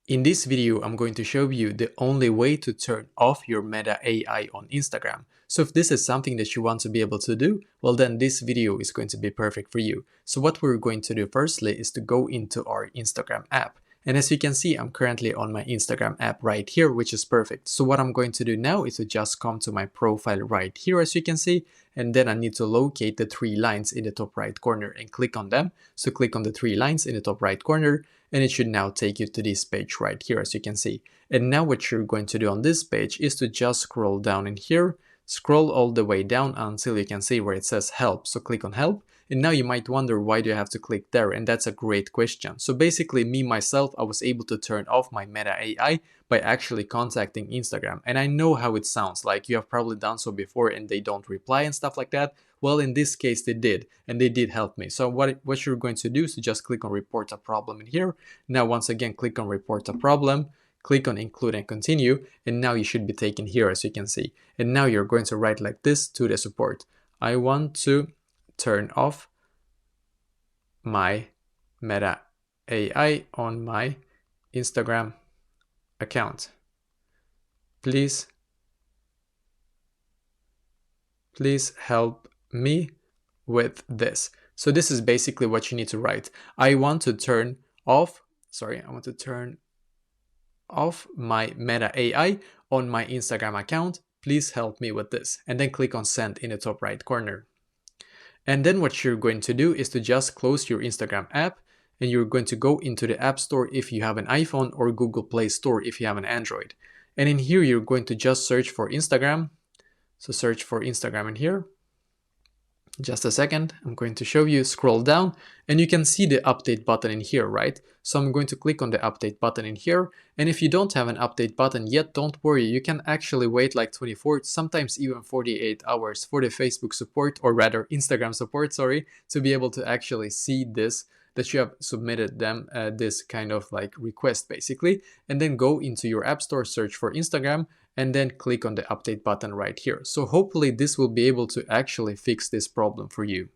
In this video, I'm going to show you the only way to turn off your Meta AI on Instagram. So if this is something that you want to be able to do, well then this video is going to be perfect for you. So what we're going to do firstly is to go into our Instagram app. And as you can see, I'm currently on my Instagram app right here, which is perfect. So what I'm going to do now is to just come to my profile right here, as you can see, and then I need to locate the three lines in the top right corner and click on them. So click on the three lines in the top right corner, and it should now take you to this page right here, as you can see. And now what you're going to do on this page is to just scroll down in here, scroll all the way down until you can see where it says help. So click on help. And now you might wonder, why do you have to click there? And that's a great question. So basically me myself, I was able to turn off my Meta AI by actually contacting Instagram. And I know how it sounds like you have probably done so before and they don't reply and stuff like that. Well, in this case, they did, and they did help me. So what you're going to do is to just click on report a problem in here. Now, once again, click on report a problem, click on include and continue, and now you should be taken here, as you can see. And now you're going to write like this to the support. I want to turn off my Meta AI on my Instagram account. Please help me with this. So this is basically what you need to write. I want to turn off my Meta AI on my Instagram account. Please help me with this. And then click on send in the top right corner. And then what you're going to do is to just close your Instagram app, and you're going to go into the App Store if you have an iPhone, or Google Play Store if you have an Android. And in here, you're going to just search for Instagram. So search for Instagram in here. Just a second, I'm going to show you. Scroll down and you can see the update button in here, right? So I'm going to click on the update button in here. And if you don't have an update button yet, don't worry, you can actually wait like 24, sometimes even 48 hours for the Facebook support, or rather Instagram support, sorry, to be able to actually see this, that you have submitted them this kind of like request basically. And then go into your App Store, search for Instagram, and then click on the update button right here. So hopefully this will be able to actually fix this problem for you.